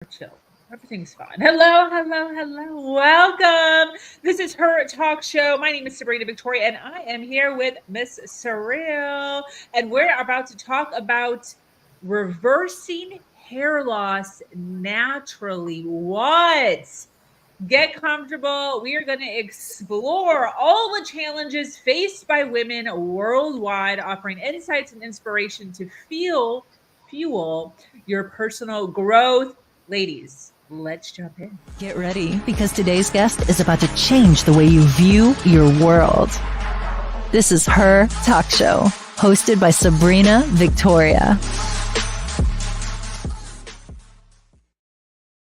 Chill. Everything's fine. Hello, hello, hello. Welcome. This is Her Talk Show. My name is Sabrina Victoria, and I am here with Miss Saril. And we're about to talk about reversing hair loss naturally. What? Get comfortable. We are going to explore all the challenges faced by women worldwide, offering insights and inspiration to fuel your personal growth. Ladies, let's jump in. Get ready because today's guest is about to change the way you view your world. This is Her Talk Show, hosted by Sabrina Victoria.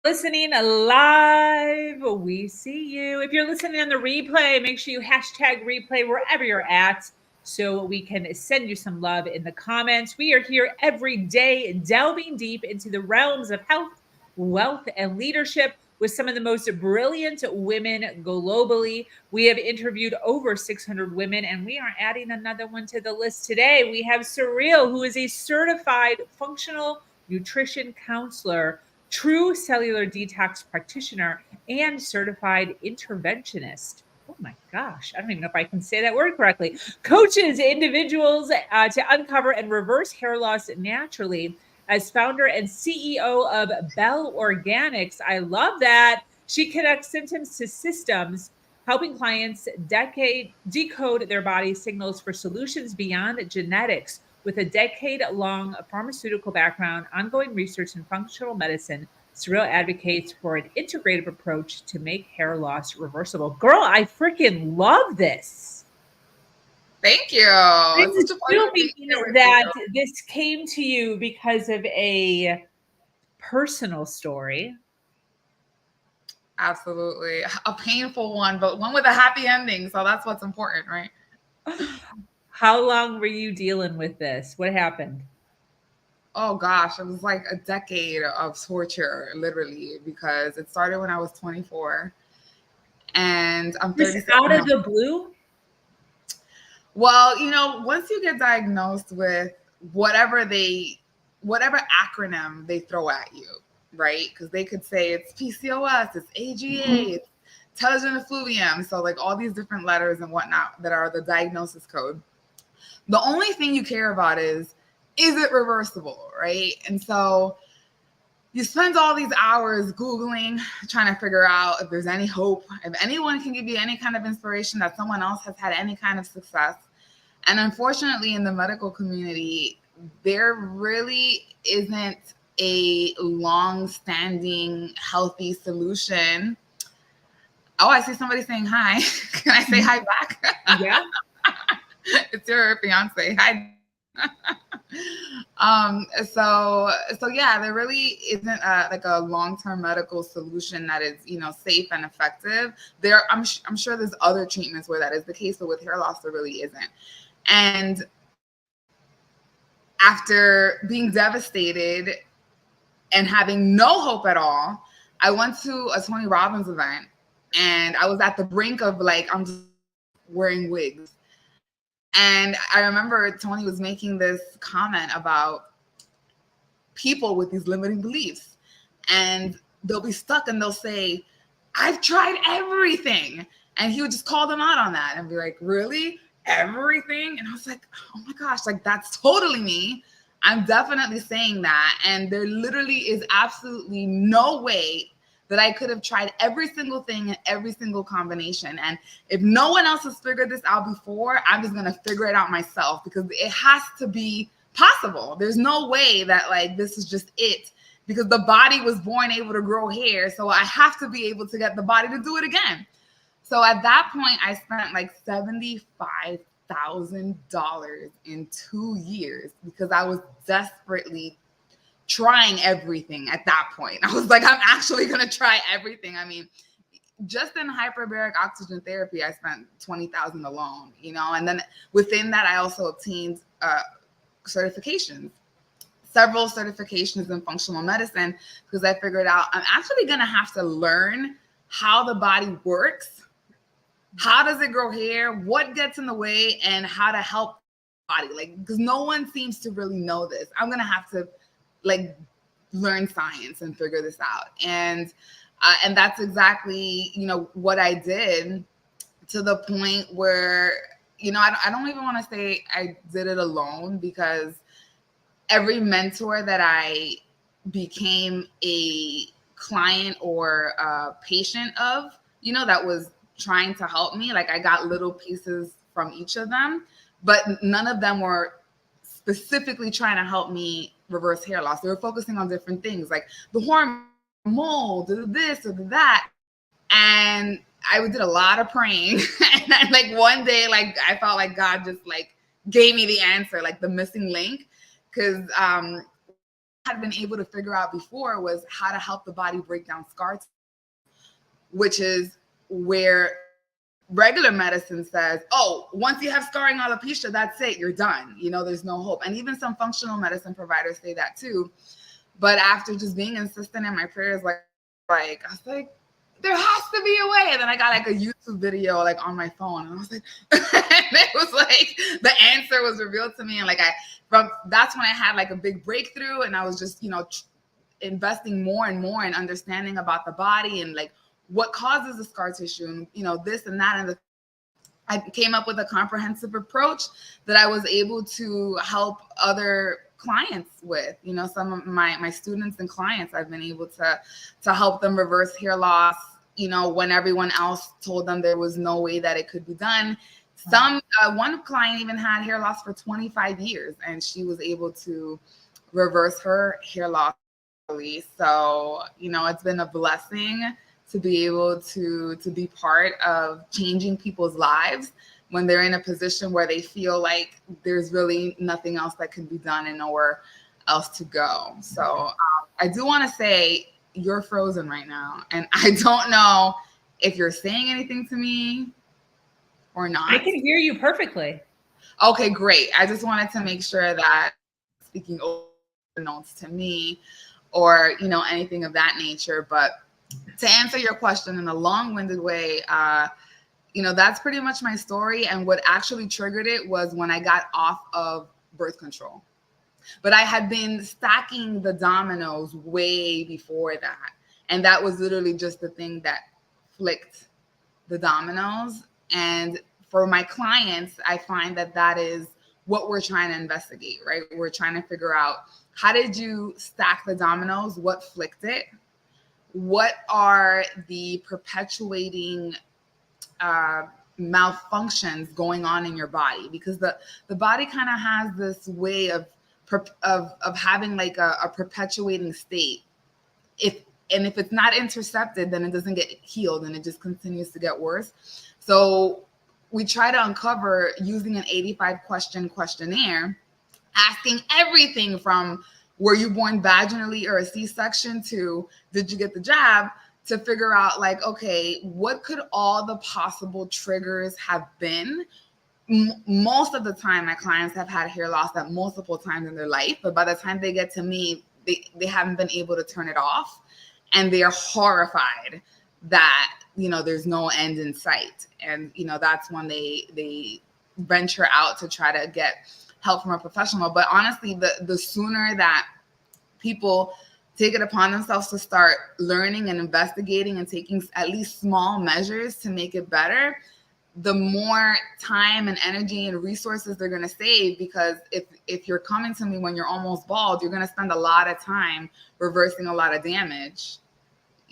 Listening live, we see you. If you're listening on the replay, make sure you hashtag replay wherever you're at so we can send you some love in the comments. We are here every day delving deep into the realms of health, wealth, and leadership with some of the most brilliant women globally. We have interviewed over 600 women, and we are adding another one to the list today. We have Saril, who is a certified functional nutrition counselor, true cellular detox practitioner, and certified interventionist. Oh my gosh, I don't even know if I can say that word correctly. Coaches individuals to uncover and reverse hair loss naturally. As founder and CEO of Belle Organix, I love that. She connects symptoms to systems, helping clients decode their body signals for solutions beyond genetics. With a decade-long pharmaceutical background, ongoing research in functional medicine, Surreal advocates for an integrative approach to make hair loss reversible. Girl, I freaking love this. Thank you. I'm It's such a pleasure to be here assuming with that you. this came to you because of a personal story. Absolutely. A painful one, but one with a happy ending. So that's what's important, right? How long were you dealing with this? What happened? Oh gosh, it was like a decade of torture, literally, because it started when I was 24 and I'm Just 37 out now. of the blue? Well, once you get diagnosed with whatever acronym they throw at you, right? Because they could say it's PCOS, it's AGA, it's intelligent effluvium. So like all these different letters and whatnot that are the diagnosis code. The only thing you care about is it reversible, right? And so you spend all these hours Googling, trying to figure out if there's any hope, if anyone can give you any kind of inspiration that someone else has had any kind of success. And unfortunately, in the medical community, there really isn't a long-standing, healthy solution. Oh, I see somebody saying hi. Can I say hi back? Yeah. It's your fiance. Hi. So yeah, there really isn't like a long-term medical solution that is safe and effective. I'm sure there's other treatments where that is the case, but with hair loss there really isn't. And after being devastated and having no hope at all, I went to a Tony Robbins event, and I was at the brink of I'm just wearing wigs. And I remember Tony was making this comment about people with these limiting beliefs. And they'll be stuck and they'll say, I've tried everything. And he would just call them out on that and be like, really? Everything? And I was like, oh my gosh, that's totally me. I'm definitely saying that. And there literally is absolutely no way that I could have tried every single thing and every single combination. And if no one else has figured this out before, I'm just going to figure it out myself, because it has to be possible. There's no way that this is just it, because the body was born able to grow hair. So I have to be able to get the body to do it again. So at that point, I spent $75,000 in 2 years because I was desperately trying everything at that point. I was like, I'm actually going to try everything. I mean, just in hyperbaric oxygen therapy, I spent $20,000 alone, and then within that, I also obtained certifications, several certifications in functional medicine, because I figured out I'm actually going to have to learn how the body works. How does it grow hair? What gets in the way? And how to help the body? Because no one seems to really know this. I'm going to have to learn science and figure this out. And that's exactly, what I did, to the point where, I don't even want to say I did it alone, because every mentor that I became a client or a patient of, that was trying to help me, like I got little pieces from each of them, but none of them were specifically trying to help me reverse hair loss. They were focusing on different things, like the hormone, mold, or this or that. And I did a lot of praying. And then, like, one day, like, I felt like God just like gave me the answer, like the missing link. Because I had been able to figure out before was how to help the body break down scar tissue, which is where regular medicine says, oh, once you have scarring alopecia, that's it, you're done. There's no hope. And even some functional medicine providers say that too. But after just being insistent in my prayers, like I was like, there has to be a way. And then I got like a YouTube video like on my phone, and I was like, and it was like the answer was revealed to me. And like that's when I had like a big breakthrough, and I was just, investing more and more in understanding about the body and like what causes the scar tissue, and this and that. And I came up with a comprehensive approach that I was able to help other clients with. Some of my students and clients, I've been able to help them reverse hair loss, when everyone else told them there was no way that it could be done. One client even had hair loss for 25 years, and she was able to reverse her hair loss. So, it's been a blessing to be able to be part of changing people's lives when they're in a position where they feel like there's really nothing else that can be done and nowhere else to go. So I do want to say you're frozen right now, and I don't know if you're saying anything to me or not. I can hear you perfectly. Okay, great. I just wanted to make sure that speaking over notes to me or, anything of that nature. But to answer your question in a long-winded way, that's pretty much my story. And what actually triggered it was when I got off of birth control. But I had been stacking the dominoes way before that. And that was literally just the thing that flicked the dominoes. And for my clients, I find that is what we're trying to investigate, right? We're trying to figure out, how did you stack the dominoes? What flicked it? What are the perpetuating malfunctions going on in your body? Because the body kind of has this way of having like a perpetuating state. If it's not intercepted, then it doesn't get healed, and it just continues to get worse. So we try to uncover using an 85-question questionnaire, asking everything from were you born vaginally or a C-section to did you get the jab, to figure out like, okay, what could all the possible triggers have been? Most of the time, my clients have had hair loss at multiple times in their life, but by the time they get to me, they haven't been able to turn it off, and they are horrified that, there's no end in sight. And, that's when they venture out to try to get help from a professional. But honestly, the sooner that people take it upon themselves to start learning and investigating and taking at least small measures to make it better, the more time and energy and resources they're going to save. Because if you're coming to me when you're almost bald, you're going to spend a lot of time reversing a lot of damage,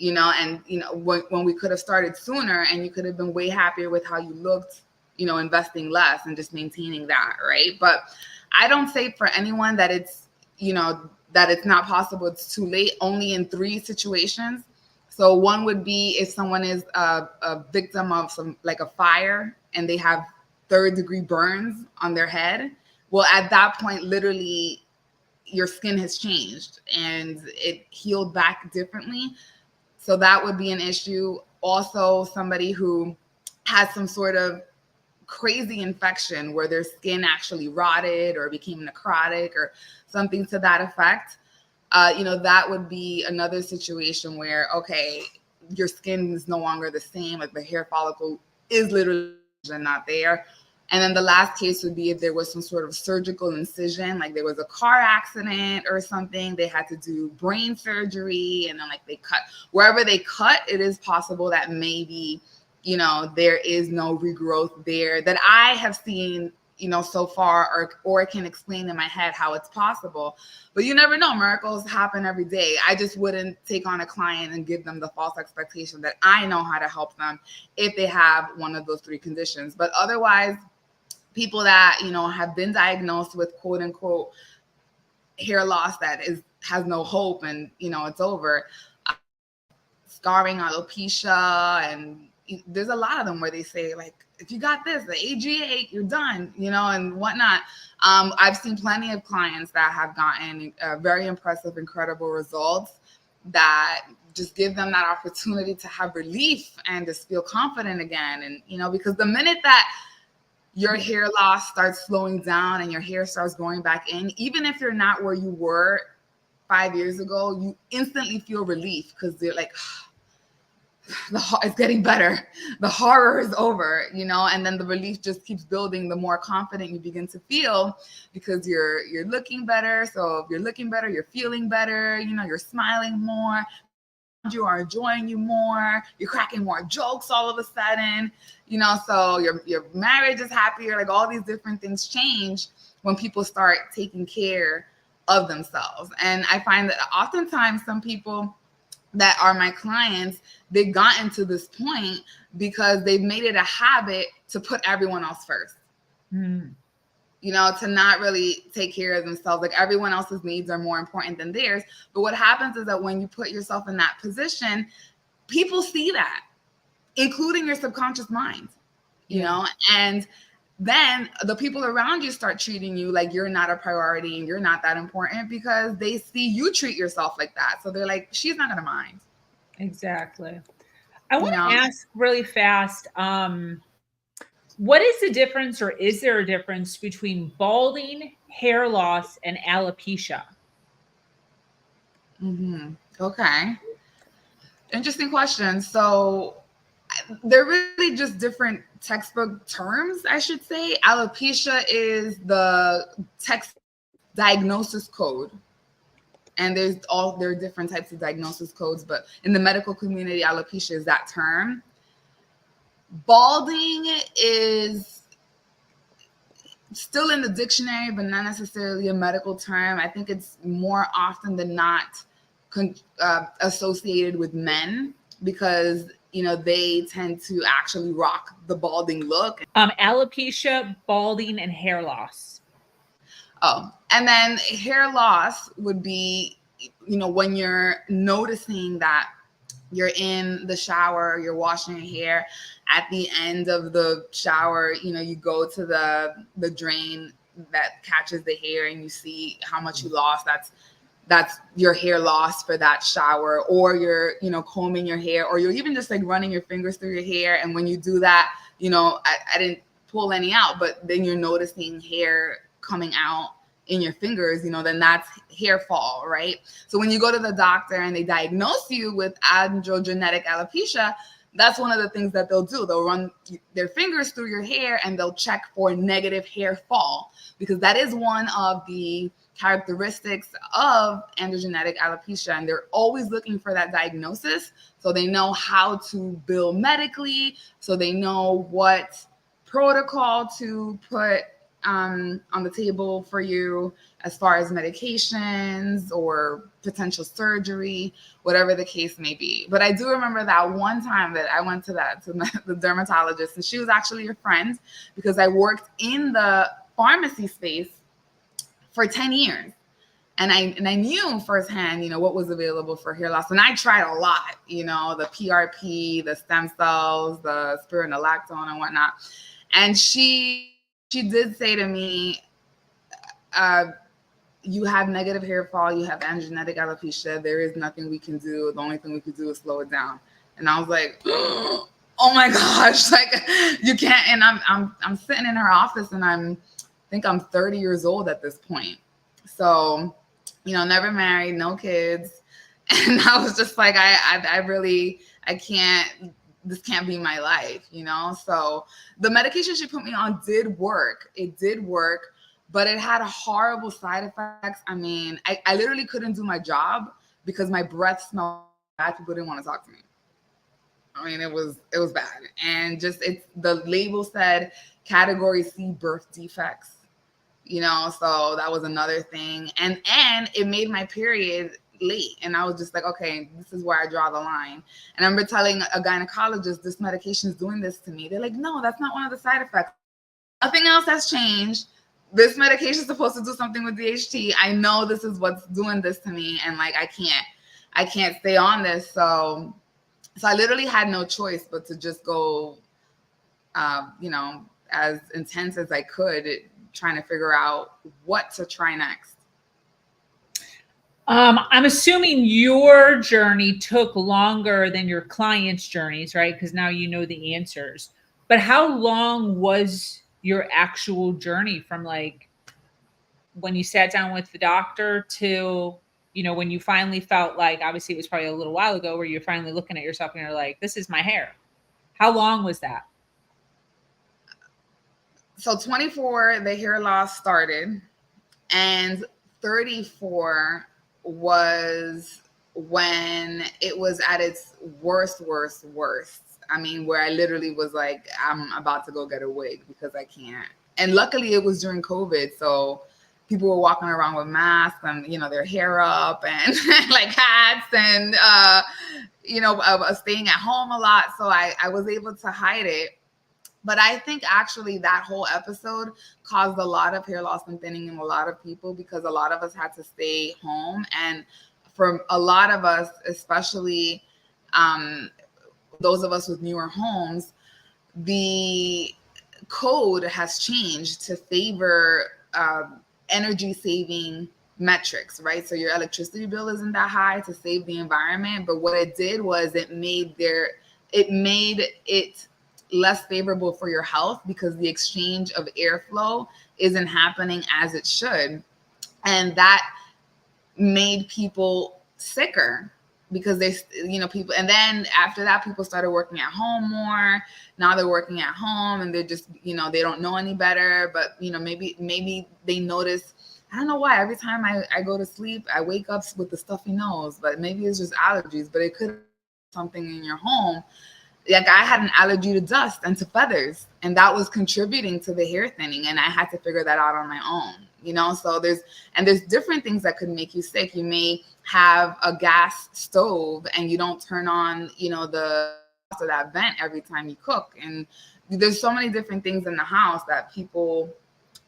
and, when we could have started sooner, and you could have been way happier with how you looked, investing less and just maintaining that. Right. But I don't say for anyone that it's, that it's not possible. It's too late. Only in 3 situations. So one would be if someone is a victim of like a fire, and they have 3rd-degree burns on their head. Well, at that point, literally, your skin has changed and it healed back differently. So that would be an issue. Also, somebody who has some sort of crazy infection where their skin actually rotted or became necrotic or something to that effect. That would be another situation where, okay, your skin is no longer the same, like the hair follicle is literally not there. And then the last case would be if there was some sort of surgical incision, like there was a car accident or something, they had to do brain surgery, and then like they cut. Wherever they cut, it is possible that maybe, you know, there is no regrowth there that I have seen, you know, so far, or I can explain in my head how it's possible. But you never know. Miracles happen every day. I just wouldn't take on a client and give them the false expectation that I know how to help them if they have one of those 3 conditions. But otherwise, people that, you know, have been diagnosed with quote unquote hair loss that has no hope and, you know, it's over, scarring, alopecia, and there's a lot of them where they say, like, if you got this, the AGA, you're done, you know, and whatnot. I've seen plenty of clients that have gotten very impressive, incredible results that just give them that opportunity to have relief and just feel confident again. And, you know, because the minute that your hair loss starts slowing down and your hair starts going back in, even if you're not where you were 5 years ago, you instantly feel relief because they're like, it's getting better. The horror is over, you know, and then the relief just keeps building the more confident you begin to feel because you're looking better. So if you're looking better, you're feeling better, you know, you're smiling more, you are enjoying you more, you're cracking more jokes all of a sudden, you know, so your marriage is happier. Like all these different things change when people start taking care of themselves. And I find that oftentimes some people that are my clients, they've gotten to this point because they've made it a habit to put everyone else first. You know, to not really take care of themselves. Like everyone else's needs are more important than theirs. But what happens is that when you put yourself in that position, people see that, including your subconscious mind, you know, and then the people around you start treating you like you're not a priority and you're not that important because they see you treat yourself like that. So they're like, she's not going to mind. Exactly. I want to ask really fast, what is the difference, or is there a difference between balding, hair loss, and alopecia? Okay. Interesting question. So they're really just different textbook terms, I should say. Alopecia is the text diagnosis code. And there are different types of diagnosis codes, but in the medical community, alopecia is that term. Balding is still in the dictionary, but not necessarily a medical term. I think it's more often than not associated with men because, you know, they tend to actually rock the balding look. Alopecia, balding, and hair loss. Oh, and then hair loss would be, you know, when you're noticing that you're in the shower, you're washing your hair. At the end of the shower, you know, you go to the drain that catches the hair and you see how much you lost. That's your hair loss for that shower. Or you're, you know, combing your hair, or you're even just like running your fingers through your hair. And when you do that, you know, I didn't pull any out, but then you're noticing hair coming out in your fingers, you know, then that's hair fall, right? So when you go to the doctor and they diagnose you with androgenetic alopecia, that's one of the things that they'll do. They'll run their fingers through your hair and they'll check for negative hair fall, because that is one of the characteristics of androgenetic alopecia. And they're always looking for that diagnosis so they know how to bill medically, so they know what protocol to put on the table for you as far as medications or potential surgery, whatever the case may be. But I do remember that one time that I went to the dermatologist, and she was actually a friend because I worked in the pharmacy space for 10 years. And I knew firsthand, you know, what was available for hair loss. And I tried a lot, you know, the PRP, the stem cells, the spironolactone and whatnot. And she did say to me, you have negative hair fall, you have androgenetic alopecia, there is nothing we can do. The only thing we could do is slow it down. And I was like, oh my gosh, like you can't. And I'm sitting in her office, and I think I'm 30 years old at this point. So, you know, never married, no kids. And I was just like, I can't this can't be my life, you know? So the medication she put me on did work. It did work, but it had horrible side effects. I mean, I literally couldn't do my job because my breath smelled bad. People didn't want to talk to me. I mean, it was bad. And just, the label said category C birth defects, you know? So that was another thing. And it made my period late. And I was just like, okay, this is where I draw the line. And I remember telling a gynecologist, this medication is doing this to me. They're like, no, that's not one of the side effects. Nothing else has changed. This medication is supposed to do something with DHT. I know this is what's doing this to me. And like, I can't stay on this. So I literally had no choice but to just go, you know, as intense as I could, trying to figure out what to try next. I'm assuming your journey took longer than your clients' journeys, right? Because now you know the answers. But how long was your actual journey from like when you sat down with the doctor to, you know, when you finally felt like, obviously it was probably a little while ago where you're finally looking at yourself and you're like, this is my hair. How long was that? So 24, the hair loss started, and 34 was when it was at its worst. I mean, where I literally was like, I'm about to go get a wig because I can't. And luckily it was during COVID. So people were walking around with masks and, you know, their hair up and like hats and, you know, staying at home a lot. So I was able to hide it. But I think actually that whole episode caused a lot of hair loss and thinning in a lot of people because a lot of us had to stay home. And for a lot of us, especially those of us with newer homes, the code has changed to favor energy saving metrics, right? So your electricity bill isn't that high to save the environment. But what it did was it made it less favorable for your health because the exchange of airflow isn't happening as it should. And that made people sicker because they, you know, people, and then after that, people started working at home more. Now they're working at home and they're just, you know, they don't know any better, but, you know, maybe they notice, I don't know why, every time I go to sleep, I wake up with the stuffy nose, but maybe it's just allergies, but it could be something in your home. Like I had an allergy to dust and to feathers, and that was contributing to the hair thinning. And I had to figure that out on my own, you know? So there's different things that could make you sick. You may have a gas stove and you don't turn on, you know, so that vent every time you cook. And there's so many different things in the house that people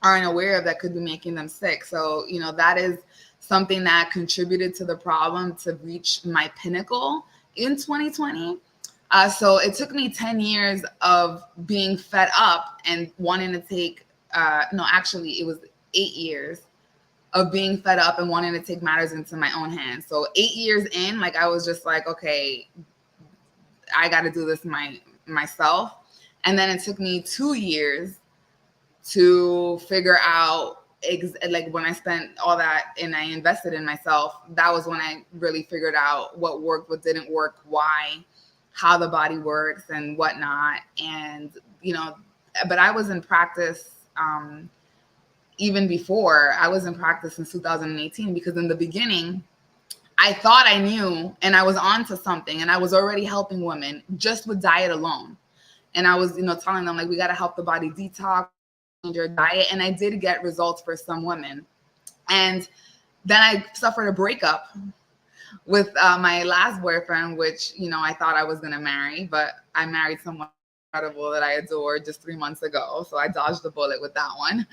aren't aware of that could be making them sick. So, you know, that is something that contributed to the problem to reach my pinnacle in 2020. So it took me 10 years of being fed up and wanting to take, actually it was 8 years of being fed up and wanting to take matters into my own hands. So 8 years in, like I was just like, okay, I got to do this myself. And then it took me 2 years to figure out, like when I spent all that and I invested in myself, that was when I really figured out what worked, what didn't work, why, how the body works and whatnot. And, you know, but I was in practice even before. I was in practice in 2018 because in the beginning, I thought I knew and I was onto something and I was already helping women just with diet alone. And I was, you know, telling them like, we got to help the body detox, change your diet. And I did get results for some women. And then I suffered a breakup with my last boyfriend, which, you know, I thought I was going to marry, but I married someone incredible that I adored just 3 months ago. So I dodged the bullet with that one.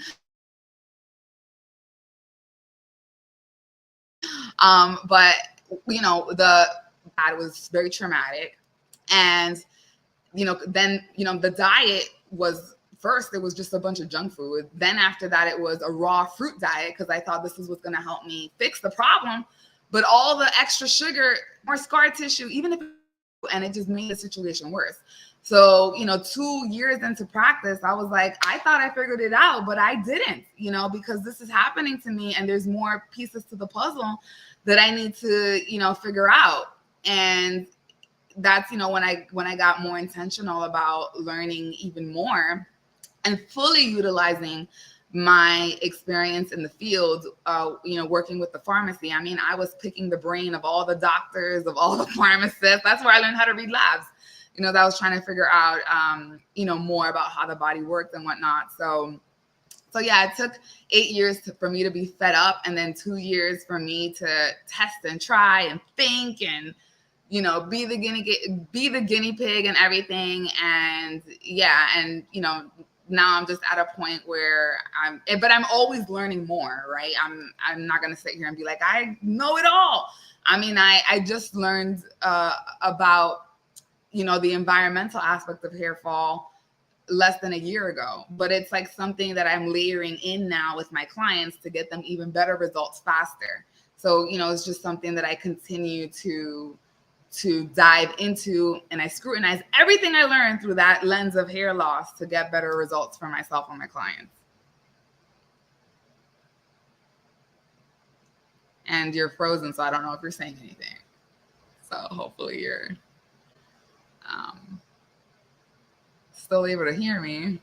But, you know, that was very traumatic. And, you know, then, you know, the diet was, first, it was just a bunch of junk food. Then after that, it was a raw fruit diet because I thought this is what's going to help me fix the problem. But all the extra sugar, more scar tissue, even if, and it just made the situation worse. So, you know, 2 years into practice, I was like, I thought I figured it out, but I didn't, you know, because this is happening to me and there's more pieces to the puzzle that I need to, you know, figure out. And that's, when I got more intentional about learning even more and fully utilizing my experience in the field, working with the pharmacy. I mean, I was picking the brain of all the doctors, of all the pharmacists. That's where I learned how to read labs. That I was trying to figure out, more about how the body works and whatnot. So yeah, it took 8 years for me to be fed up, and then 2 years for me to test and try and think and, be the guinea pig and everything. And yeah, and now I'm just at a point where but I'm always learning more, right? I'm not gonna sit here and be like, I know it all. I mean, I just learned about the environmental aspect of hair fall less than a year ago, but it's like something that I'm layering in now with my clients to get them even better results faster. So, it's just something that I continue to dive into, and I scrutinize everything I learned through that lens of hair loss to get better results for myself and my clients. And you're frozen, so I don't know if you're saying anything. So hopefully you're still able to hear me.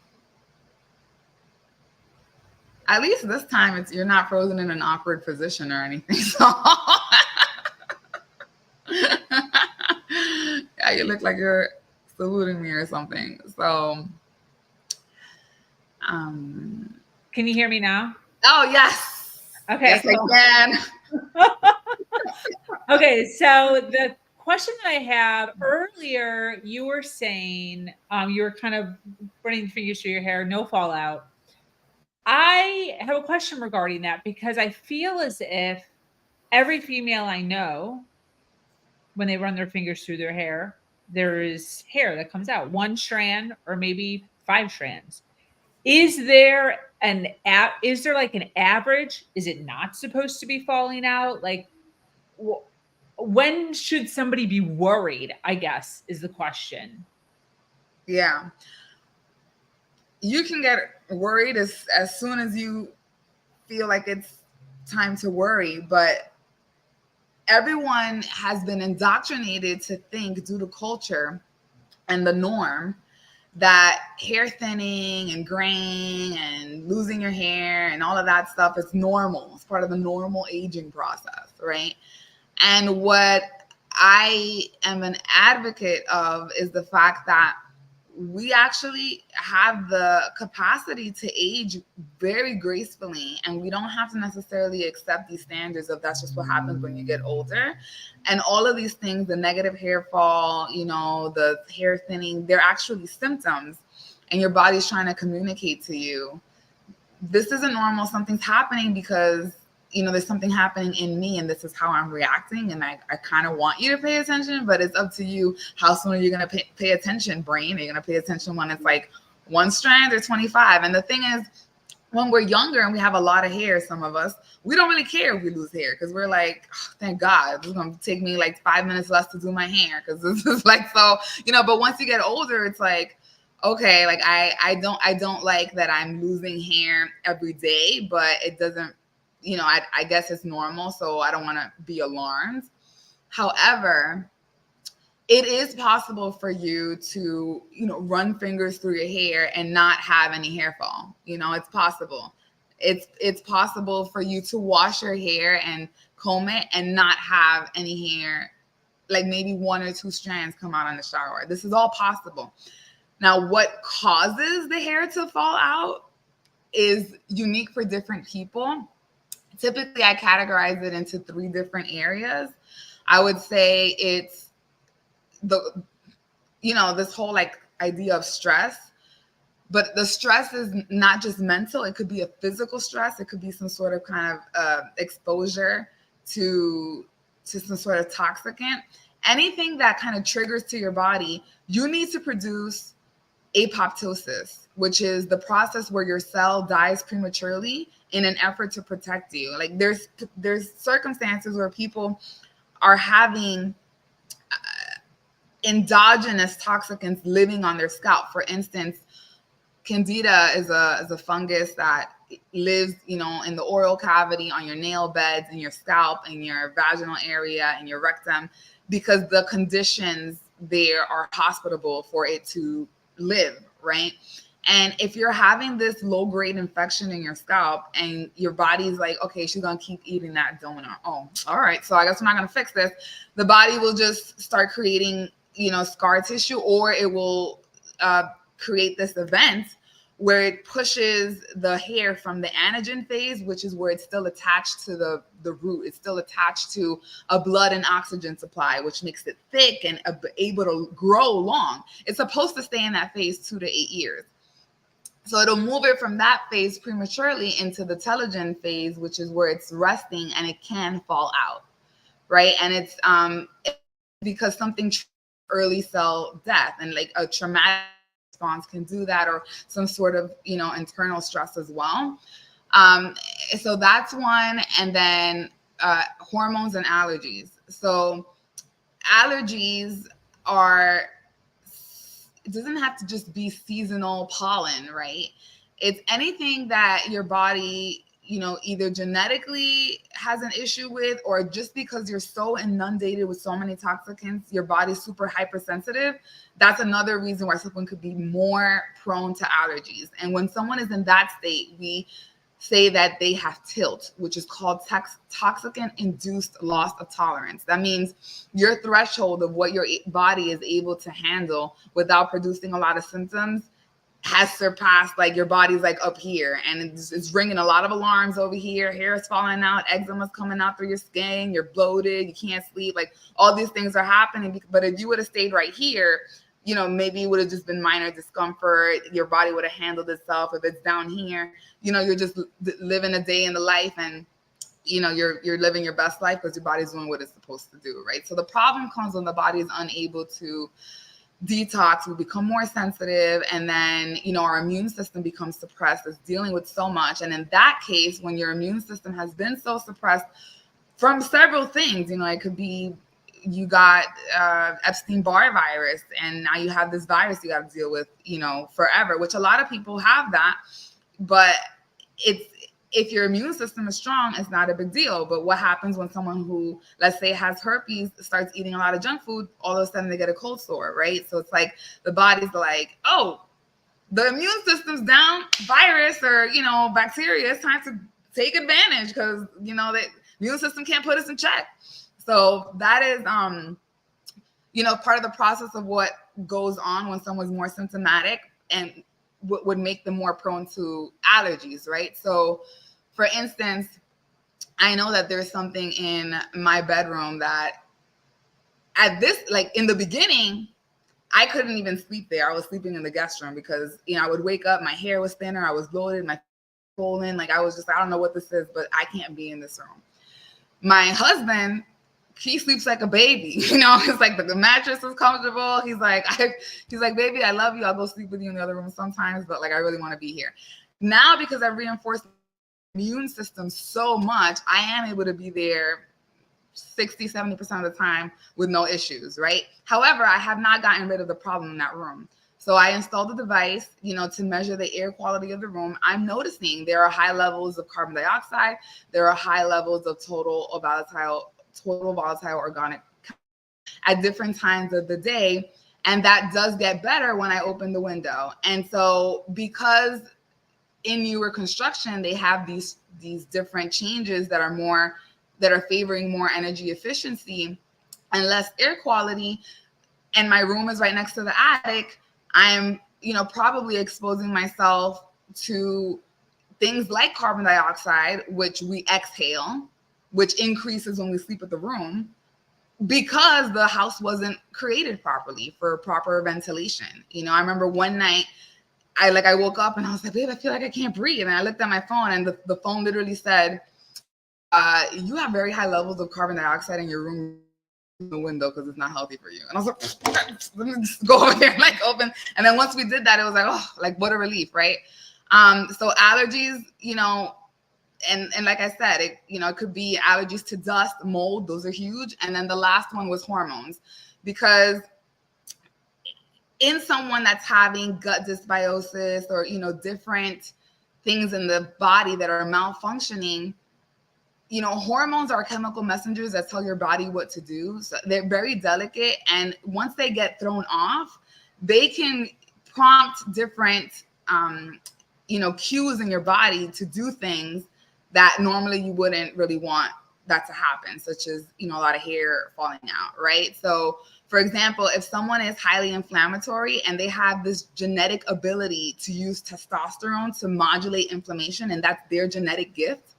At least this time you're not frozen in an awkward position or anything. So yeah, you look like you're saluting me or something. So can you hear me now? Oh, yes. Okay. Yes, I can. Okay, so the question that I have earlier, you were saying you were kind of running fingers through your hair, no fallout. I have a question regarding that, because I feel as if every female I know, when they run their fingers through their hair, there is hair that comes out, 1 strand or maybe 5 strands. Is there like an average? Is it not supposed to be falling out? Like, when should somebody be worried, I guess, is the question. Yeah. You can get worried as soon as you feel like it's time to worry, but everyone has been indoctrinated to think, due to culture and the norm, that hair thinning and graying and losing your hair and all of that stuff is normal. It's part of the normal aging process, right? And what I am an advocate of is the fact that we actually have the capacity to age very gracefully, and we don't have to necessarily accept these standards of that's just what happens when you get older. And all of these things, the negative hair fall, the hair thinning, they're actually symptoms, and your body's trying to communicate to you, this isn't normal. Something's happening because there's something happening in me, and this is how I'm reacting. And I kind of want you to pay attention, but it's up to you. How soon are you going to pay attention, brain? Are you going to pay attention when it's like 1 strand or 25? And the thing is, when we're younger and we have a lot of hair, some of us, we don't really care if we lose hair, because we're like, oh, thank God, it's going to take me like 5 minutes less to do my hair, because this is like, so, but once you get older, it's like, okay, like I don't like that I'm losing hair every day, but it doesn't, I guess it's normal, so I don't want to be alarmed. However, it is possible for you to, run fingers through your hair and not have any hair fall. It's possible. It's possible for you to wash your hair and comb it and not have any hair, like maybe 1 or 2 strands come out in the shower. This is all possible. Now, what causes the hair to fall out is unique for different people. Typically, I categorize it into 3 different areas. I would say it's this whole like idea of stress, but the stress is not just mental. It could be a physical stress. It could be some sort of kind of exposure to some sort of toxicant. Anything that kind of triggers to your body, you need to produce apoptosis, which is the process where your cell dies prematurely in an effort to protect you. Like there's circumstances where people are having endogenous toxicants living on their scalp. For instance, Candida is a fungus that lives, in the oral cavity, on your nail beds, in your scalp, in your vaginal area, in your rectum, because the conditions they are hospitable for it to live, right? And if you're having this low-grade infection in your scalp and your body's like, okay, she's going to keep eating that donut. Oh, all right. So I guess we're not going to fix this. The body will just start creating, scar tissue, or it will create this event where it pushes the hair from the anagen phase, which is where it's still attached to the root. It's still attached to a blood and oxygen supply, which makes it thick and able to grow long. It's supposed to stay in that phase 2 to 8 years. So it'll move it from that phase prematurely into the telogen phase, which is where it's resting and it can fall out, right? And it's because something early cell death, and like a traumatic response can do that, or some sort of, internal stress as well. So that's one. And then hormones and allergies. So allergies are, it doesn't have to just be seasonal pollen, right? It's anything that your body, either genetically has an issue with, or just because you're so inundated with so many toxicants, your body's super hypersensitive. That's another reason why someone could be more prone to allergies. And when someone is in that state, we say that they have tilt, which is called toxicant-induced loss of tolerance. That means your threshold of what your body is able to handle without producing a lot of symptoms has surpassed, like your body's like up here, and it's ringing a lot of alarms over here. Hair is falling out, eczema's coming out through your skin, you're bloated, you can't sleep, like all these things are happening. But if you would have stayed right here, maybe it would have just been minor discomfort. Your body would have handled itself. If it's down here, you're just living a day in the life, and you're living your best life because your body's doing what it's supposed to do, right? So the problem comes when the body is unable to detox. We become more sensitive, and then our immune system becomes suppressed. It's dealing with so much. And in that case, when your immune system has been so suppressed from several things, it could be you got Epstein-Barr virus, and now you have this virus you got to deal with, forever, which a lot of people have that. But if your immune system is strong, it's not a big deal. But what happens when someone who, let's say, has herpes starts eating a lot of junk food, all of a sudden they get a cold sore, right? So it's like the body's like, oh, the immune system's down, virus or, bacteria, it's time to take advantage because, the immune system can't put us in check. So that is, part of the process of what goes on when someone's more symptomatic and would make them more prone to allergies, right? So, for instance, I know that there's something in my bedroom that in the beginning, I couldn't even sleep there. I was sleeping in the guest room because, I would wake up, my hair was thinner, I was bloated, my swollen, I was just, I don't know what this is, but I can't be in this room. My husband, he sleeps like a baby, it's like the mattress is comfortable. He's like, baby, I love you. I'll go sleep with you in the other room sometimes, but I really want to be here. Now, because I've reinforced the immune system so much, I am able to be there 60, 70% of the time with no issues, right? However, I have not gotten rid of the problem in that room. So I installed a device, to measure the air quality of the room. I'm noticing there are high levels of carbon dioxide. There are high levels of total volatile organic at different times of the day. And that does get better when I open the window. And so because in newer construction, they have these different changes that are favoring more energy efficiency and less air quality, and my room is right next to the attic, I'm, probably exposing myself to things like carbon dioxide, which we exhale, which increases when we sleep in the room, because the house wasn't created properly for proper ventilation. I remember one night I woke up and I was like, babe, I feel like I can't breathe. And I looked at my phone, and the phone literally said, you have very high levels of carbon dioxide in your room, in the window, because it's not healthy for you. And I was like, let me just go over there and open. And then once we did that, it was like, oh, what a relief, right? So allergies, and like I said, it could be allergies to dust, mold. Those are huge. And then the last one was hormones, because in someone that's having gut dysbiosis or, different things in the body that are malfunctioning, you know, hormones are chemical messengers that tell your body what to do. So they're very delicate. And once they get thrown off, they can prompt different, you know, cues in your body to do things that normally you wouldn't really want that to happen, such as, you know, a lot of hair falling out, right? So, for example, if someone is highly inflammatory and they have this genetic ability to use testosterone to modulate inflammation, and that's their genetic gift,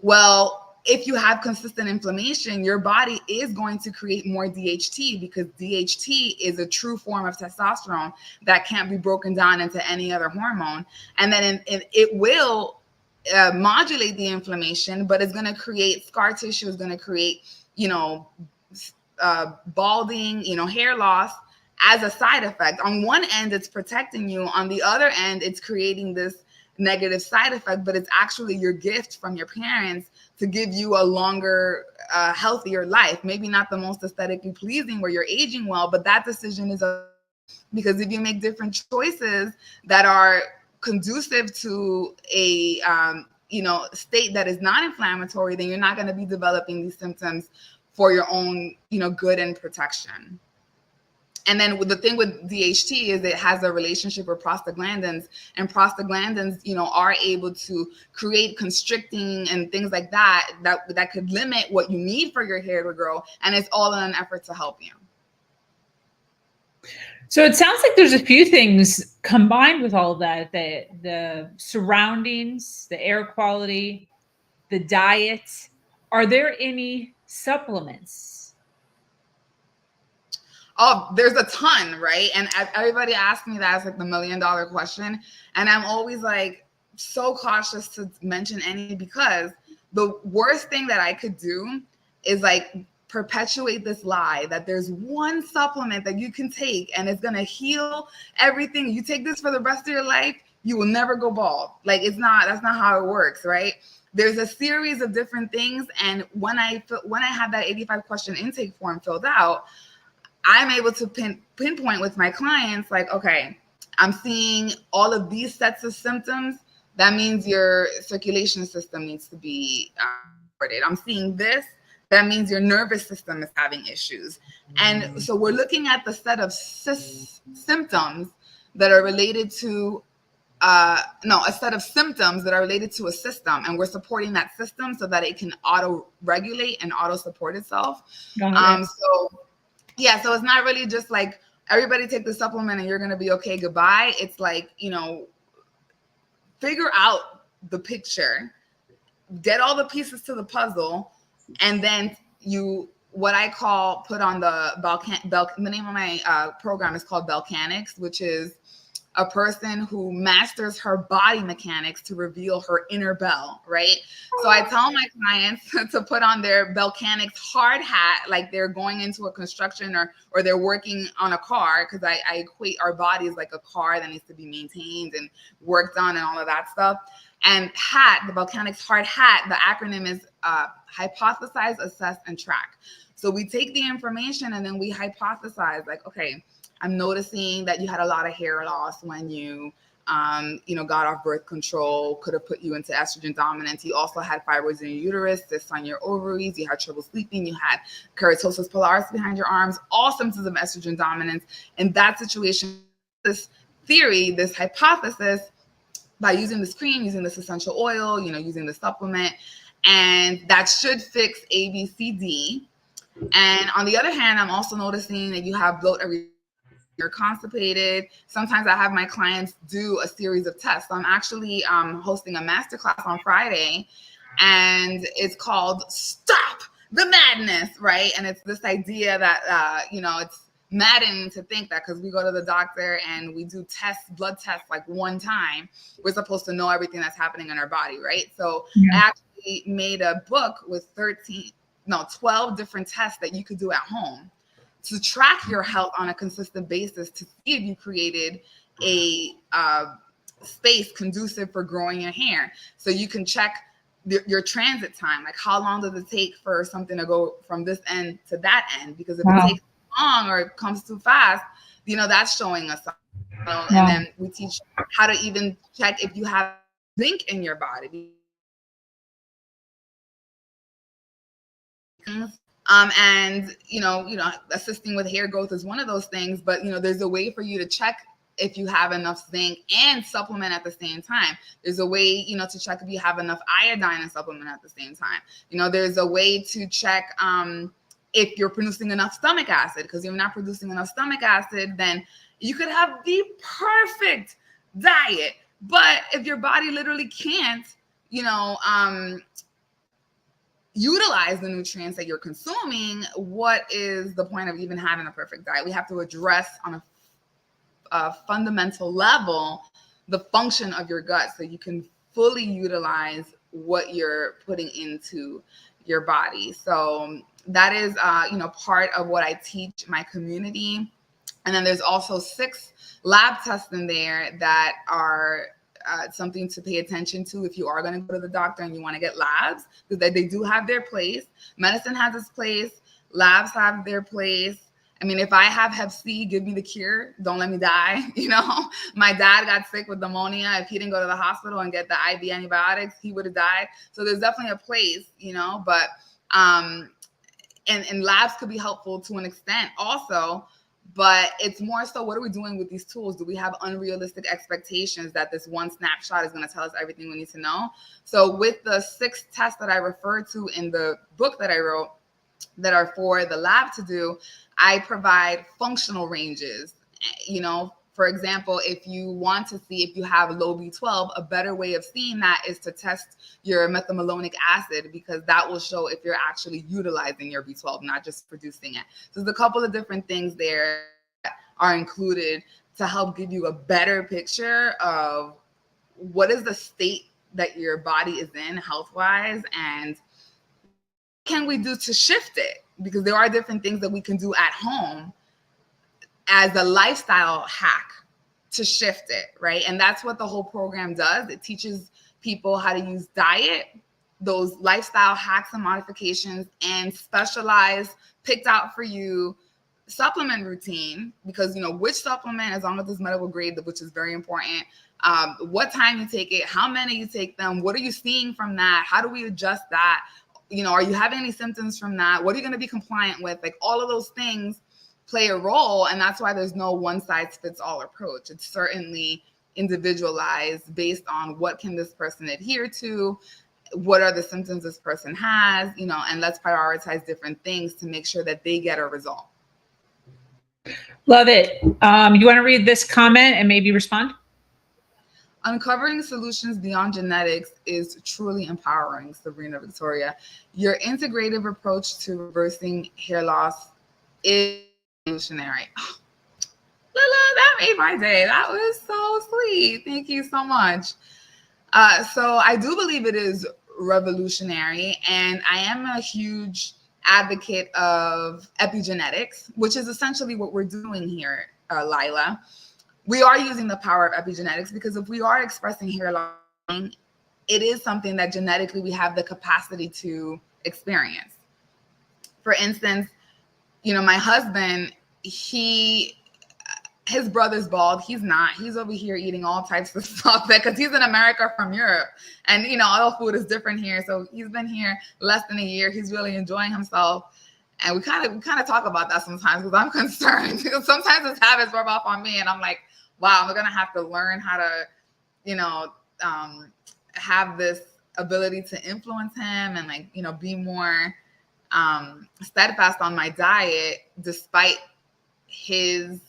well, if you have consistent inflammation, your body is going to create more DHT, because DHT is a true form of testosterone that can't be broken down into any other hormone. And then it will modulate the inflammation, but it's going to create scar tissue, is going to create, you know, balding, you know, hair loss as a side effect. On one end, it's protecting you. On the other end, it's creating this negative side effect, but it's actually your gift from your parents to give you a longer, healthier life. Maybe not the most aesthetically pleasing where you're aging well, but that decision is because if you make different choices that are conducive to a you know, state that is not inflammatory, then you're not going to be developing these symptoms for your own, you know, good and protection. And then the thing with DHT is it has a relationship with prostaglandins, and prostaglandins, you know, are able to create constricting and things like that could limit what you need for your hair to grow. And it's all in an effort to help you. So it sounds like there's a few things combined with all of that, the surroundings, the air quality, the diet. Are there any supplements? Oh, there's a ton, right? And everybody asks me that as like the $1 million question. And I'm always like so cautious to mention any, because the worst thing that I could do is like perpetuate this lie that there's one supplement that you can take and it's going to heal everything. You take this for the rest of your life, you will never go bald. Like, that's not how it works, right? There's a series of different things. And when I have that 85 question intake form filled out, I'm able to pinpoint with my clients, like, okay, I'm seeing all of these sets of symptoms. That means your circulation system needs to be supported. I'm seeing this. That means your nervous system is having issues. And so we're looking at the set of symptoms that are related to a set of symptoms that are related to a system, and we're supporting that system so that it can auto-regulate and auto-support itself. So it's not really just like everybody take the supplement and you're going to be okay, goodbye. It's like, you know, figure out the picture, get all the pieces to the puzzle, and then what I call put on the the name of my program is called Organix, which is a person who masters her body mechanics to reveal her inner Belle, right? So I tell my clients to put on their Organix hard hat, like they're going into a construction or they're working on a car, because I equate our bodies like a car that needs to be maintained and worked on and all of that stuff. And the Organix hard hat, the acronym is hypothesize, assess, and track. So we take the information and then we hypothesize, like, okay, I'm noticing that you had a lot of hair loss when you, got off birth control, could have put you into estrogen dominance. You also had fibroids in your uterus, cysts on your ovaries, you had trouble sleeping, you had keratosis pilaris behind your arms, all symptoms of estrogen dominance. In that situation, this theory, this hypothesis, by using this cream, using this essential oil, using the supplement, and that should fix A, B, C, D. And on the other hand, I'm also noticing that you have bloat every you're constipated. Sometimes I have my clients do a series of tests. So I'm actually hosting a masterclass on Friday, and it's called Stop the Madness, right? And it's this idea that, it's maddening to think that because we go to the doctor and we do blood tests like one time, we're supposed to know everything that's happening in our body, right? So I actually made a book with 12 different tests that you could do at home to track your health on a consistent basis, to see if you created a space conducive for growing your hair. So you can check your transit time, like how long does it take for something to go from this end to that end? Because if it takes too long or it comes too fast, that's showing us something. And then we teach how to even check if you have zinc in your body. And assisting with hair growth is one of those things, but there's a way for you to check if you have enough zinc and supplement at the same time. There's a way, to check if you have enough iodine and supplement at the same time. There's a way to check if you're producing enough stomach acid, because if you're not producing enough stomach acid, then you could have the perfect diet. But if your body literally can't, utilize the nutrients that you're consuming, what is the point of even having a perfect diet? We have to address on a fundamental level the function of your gut so you can fully utilize what you're putting into your body. So that is part of what I teach my community. And then there's also 6 lab tests in there that are something to pay attention to if you are going to go to the doctor and you want to get labs, because they do have their place. Medicine has its place. Labs have their place. I mean, if I have Hep C, give me the cure. Don't let me die. My dad got sick with pneumonia. If he didn't go to the hospital and get the IV antibiotics, he would have died. So there's definitely a place, but and labs could be helpful to an extent also. But it's more so, what are we doing with these tools? Do we have unrealistic expectations that this one snapshot is going to tell us everything we need to know? So with the 6 tests that I referred to in the book that I wrote that are for the lab to do, I provide functional ranges. For example, if you want to see if you have low B12, a better way of seeing that is to test your methylmalonic acid, because that will show if you're actually utilizing your B12, not just producing it. So there's a couple of different things there that are included to help give you a better picture of what is the state that your body is in health-wise, and what can we do to shift it? Because there are different things that we can do at home as a lifestyle hack to shift it, right? And that's what the whole program does. It teaches people how to use diet, those lifestyle hacks and modifications, and specialized, picked out for you supplement routine, because which supplement, as long as it's medical grade, which is very important, what time you take it, how many you take them, what are you seeing from that, how do we adjust that, are you having any symptoms from that, what are you going to be compliant with? Like, all of those things play a role, and that's why there's no one size fits all approach. It's certainly individualized based on what can this person adhere to, what are the symptoms this person has, and let's prioritize different things to make sure that they get a result. Love it. You want to read this comment and maybe respond? Uncovering solutions beyond genetics is truly empowering, Sabrina Victoria. Your integrative approach to reversing hair loss is revolutionary. Oh, Lila, that made my day. That was so sweet. Thank you so much. So I do believe it is revolutionary, and I am a huge advocate of epigenetics, which is essentially what we're doing here, Lila. We are using the power of epigenetics, because if we are expressing hair loss, it is something that genetically we have the capacity to experience. For instance, my husband, his brother's bald. He's not. He's over here eating all types of stuff because he's in America from Europe, and all food is different here. So he's been here less than a year. He's really enjoying himself, and we kind of talk about that sometimes, because I'm concerned, because sometimes his habits rub off on me, and I'm like, wow, I'm gonna have to learn how to, have this ability to influence him and be more steadfast on my diet, despite his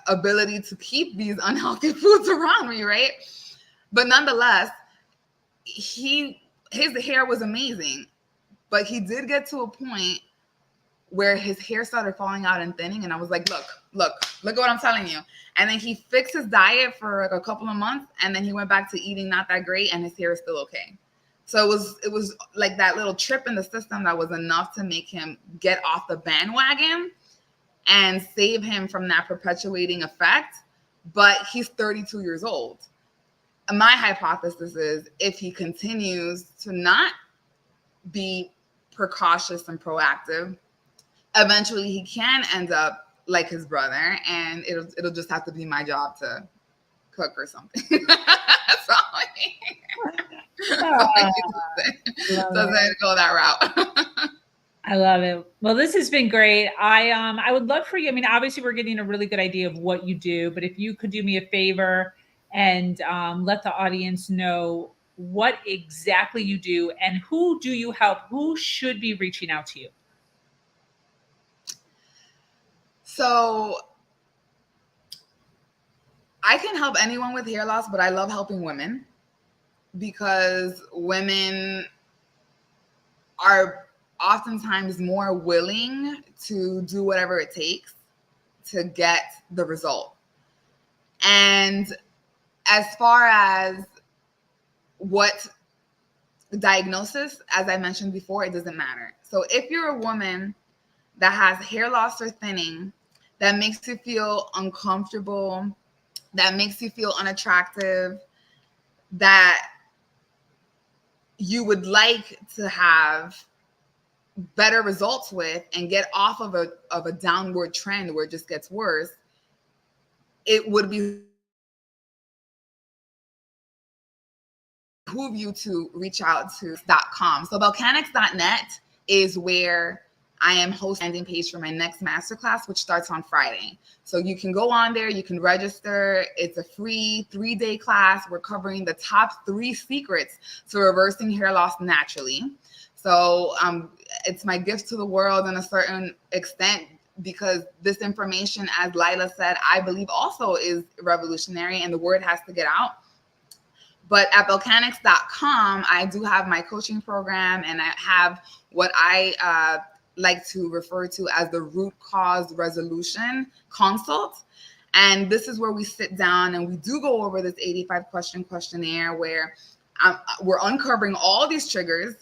ability to keep these unhealthy foods around me, right? But nonetheless, his hair was amazing, but he did get to a point where his hair started falling out and thinning, and I was like, look at what I'm telling you. And then he fixed his diet for a couple of months, and then he went back to eating not that great, and his hair is still okay. So it was like that little trip in the system that was enough to make him get off the bandwagon and save him from that perpetuating effect. But he's 32 years old. My hypothesis is, if he continues to not be precautious and proactive, eventually he can end up like his brother, and it'll just have to be my job to cook or something. So, Ah, love Doesn't go that route. I love it. Well, this has been great. I would love for you. I mean, obviously we're getting a really good idea of what you do, but if you could do me a favor and let the audience know what exactly you do and who do you help, who should be reaching out to you? So I can help anyone with hair loss, but I love helping women because women are oftentimes more willing to do whatever it takes to get the result. And as far as what diagnosis, as I mentioned before, it doesn't matter. So if you're a woman that has hair loss or thinning that makes you feel uncomfortable, that makes you feel unattractive, that you would like to have better results with and get off of a downward trend where it just gets worse, it would behoove you to reach out to .com. So Volcanics.net is where I am hosting the landing page for my next masterclass, which starts on Friday. So you can go on there, you can register. It's a free 3-day class. We're covering the top 3 secrets to reversing hair loss naturally. So it's my gift to the world in a certain extent, because this information, as Lila said, I believe also is revolutionary and the word has to get out. But at volcanics.com, I do have my coaching program, and I have what I like to refer to as the root cause resolution consult. And this is where we sit down and we do go over this 85 question questionnaire where we're uncovering all these triggers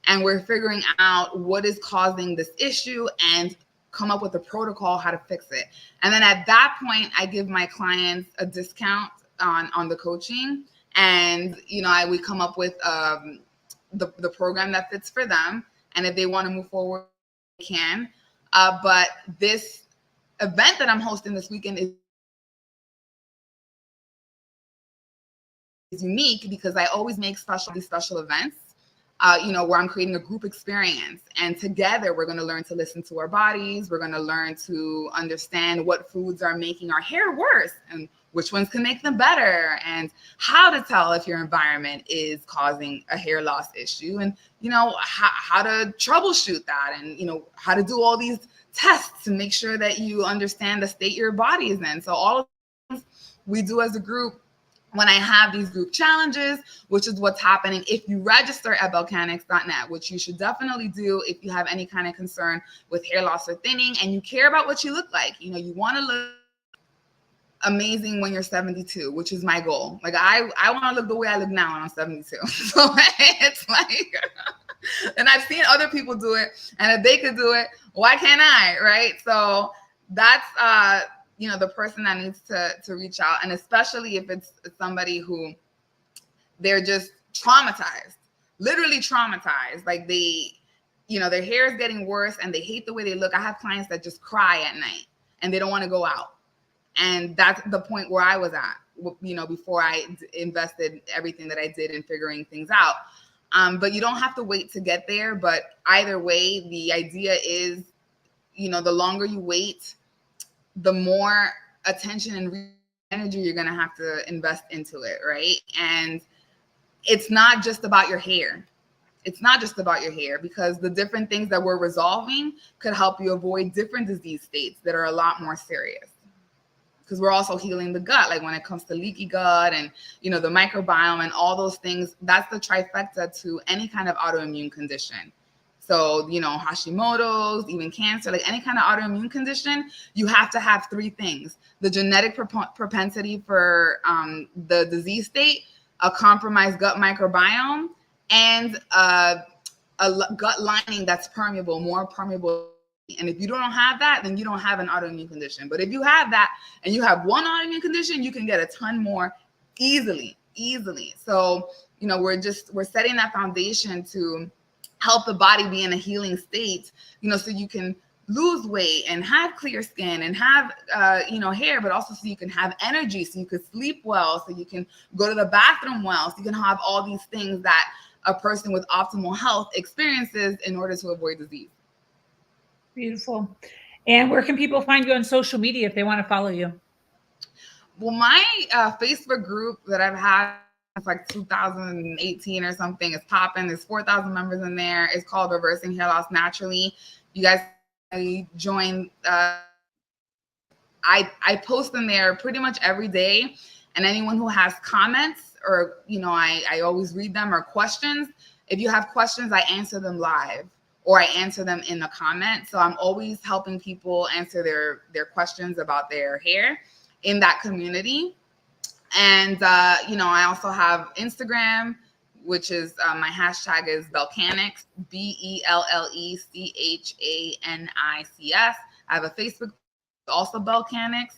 and we're figuring out what is causing this issue and come up with a protocol how to fix it. And then at that point, I give my clients a discount on the coaching. And, we come up with the program that fits for them. And if they want to move forward, they can. But this event that I'm hosting this weekend is unique because I always make these special events, where I'm creating a group experience. And together, we're going to learn to listen to our bodies. We're going to learn to understand what foods are making our hair worse and which ones can make them better, and how to tell if your environment is causing a hair loss issue, and how to troubleshoot that, and how to do all these tests to make sure that you understand the state your body is in. So all of things we do as a group when I have these group challenges, which is what's happening if you register at volcanics.net, which you should definitely do if you have any kind of concern with hair loss or thinning and you care about what you look like. You want to look amazing when you're 72, which is my goal. Like I want to look the way I look now when I'm 72. So it's like, and I've seen other people do it, and if they could do it, why can't I? Right? So that's the person that needs to reach out, and especially if it's somebody who they're just traumatized, literally traumatized. Like their hair is getting worse and they hate the way they look. I have clients that just cry at night and they don't want to go out. And that's the point where I was at, before I invested everything that I did in figuring things out. But you don't have to wait to get there. But either way, the idea is, the longer you wait, the more attention and energy you're going to have to invest into it, right? And it's not just about your hair. It's not just about your hair, because the different things that we're resolving could help you avoid different disease states that are a lot more serious. Because we're also healing the gut, like when it comes to leaky gut and, the microbiome and all those things, that's the trifecta to any kind of autoimmune condition. So, Hashimoto's, even cancer, like any kind of autoimmune condition, you have to have 3 things: the genetic propensity for the disease state, a compromised gut microbiome, and a gut lining that's permeable, more permeable. And if you don't have that, then you don't have an autoimmune condition. But if you have that and you have one autoimmune condition, you can get a ton more easily. So, we're setting that foundation to help the body be in a healing state, so you can lose weight and have clear skin and have hair, but also so you can have energy, so you can sleep well, so you can go to the bathroom well, so you can have all these things that a person with optimal health experiences in order to avoid disease. Beautiful. And where can people find you on social media if they want to follow you? Well, my Facebook group that I've had since like 2018 or something is popping. There's 4,000 members in there. It's called Reversing Hair Loss Naturally. You guys join. I post in there pretty much every day, and anyone who has comments or I always read them, or questions. If you have questions, I answer them live, or I answer them in the comments. So I'm always helping people answer their questions about their hair in that community. And I also have Instagram, which is my hashtag is Bellecanics, BelleChanics. I have a Facebook, also Bellecanics,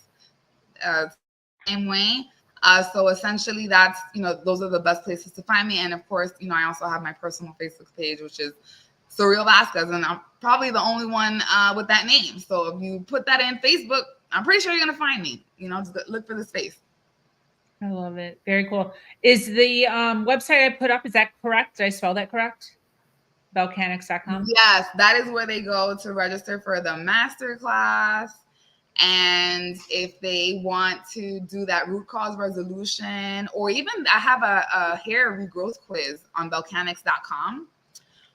same way. So essentially that's, those are the best places to find me. And of course, I also have my personal Facebook page, which is Saril Vasquez, and I'm probably the only one with that name. So if you put that in Facebook, I'm pretty sure you're gonna find me. Just look for this face. I love it. Very cool. Is the website I put up, is that correct? Did I spell that correct? Bellecanics.com? Yes, that is where they go to register for the masterclass. And if they want to do that root cause resolution, or even I have a hair regrowth quiz on bellecanics.com,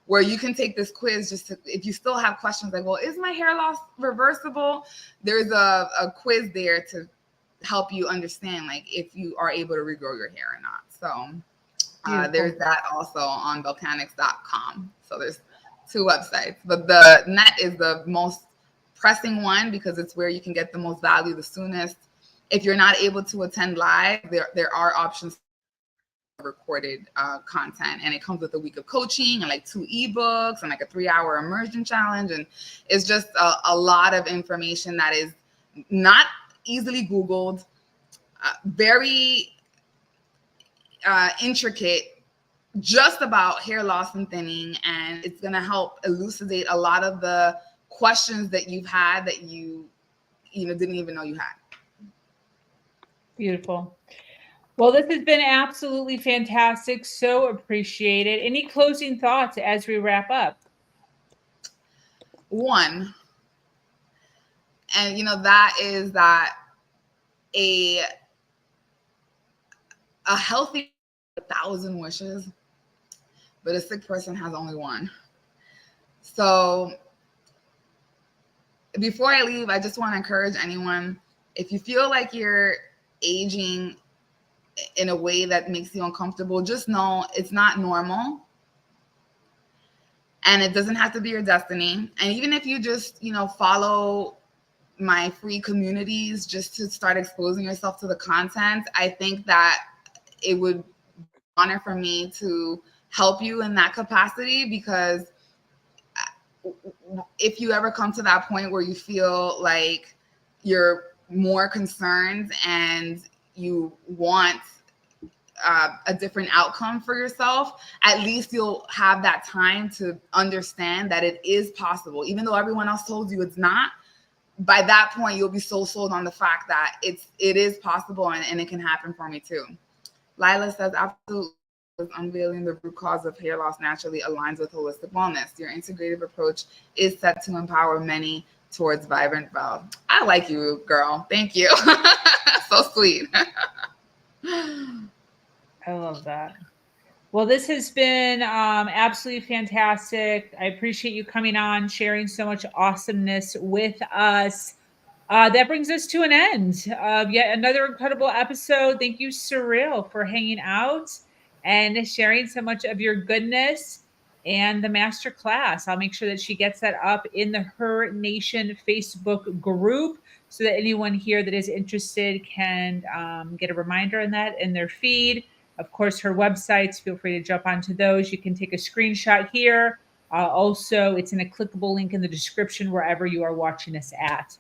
where you can take this quiz if you still have questions like, well, is my hair loss reversible? There's a quiz there to help you understand, like, if you are able to regrow your hair or not. So there's that also on bellecanics.com. So there's two websites, but the net is the most pressing one because it's where you can get the most value the soonest. If you're not able to attend live, there are options for recorded content, and it comes with a week of coaching and like 2 ebooks and like a 3-hour immersion challenge. And it's just a lot of information that is not easily Googled, very intricate, just about hair loss and thinning. And it's going to help elucidate a lot of the questions that you've had that you didn't even know you had. Beautiful. Well, this has been absolutely fantastic. So appreciated. Any closing thoughts as we wrap up? One, and that is that a healthy 1,000 wishes, but a sick person has only one. So before I leave, I just want to encourage anyone, if you feel like you're aging in a way that makes you uncomfortable, just know it's not normal. And it doesn't have to be your destiny. And even if you just, follow my free communities just to start exposing yourself to the content, I think that it would be an honor for me to help you in that capacity, because if you ever come to that point where you feel like you're more concerned and you want a different outcome for yourself, at least you'll have that time to understand that it is possible. Even though everyone else told you it's not, by that point, you'll be so sold on the fact that it is possible and it can happen for me too. Lila says, absolutely. Unveiling the root cause of hair loss naturally aligns with holistic wellness. Your integrative approach is set to empower many towards vibrant Belle. I like you, girl. Thank you. So sweet. I love that. Well, this has been absolutely fantastic. I appreciate you coming on, sharing so much awesomeness with us. That brings us to an end of yet another incredible episode. Thank you, Saril, for hanging out and sharing so much of your goodness and the master class. I'll make sure that she gets that up in the Her Nation Facebook group so that anyone here that is interested can get a reminder on that in their feed. Of course, her websites, feel free to jump onto those. You can take a screenshot here. Also, it's in a clickable link in the description wherever you are watching us at.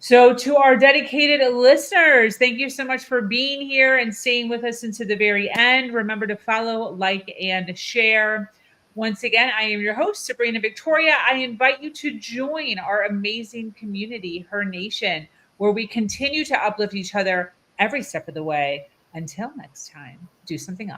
So to our dedicated listeners, thank you so much for being here and staying with us into the very end. Remember to follow, like, and share. Once again, I am your host, Sabrina Victoria. I invite you to join our amazing community, Her Nation, where we continue to uplift each other every step of the way. Until next time, do something awesome.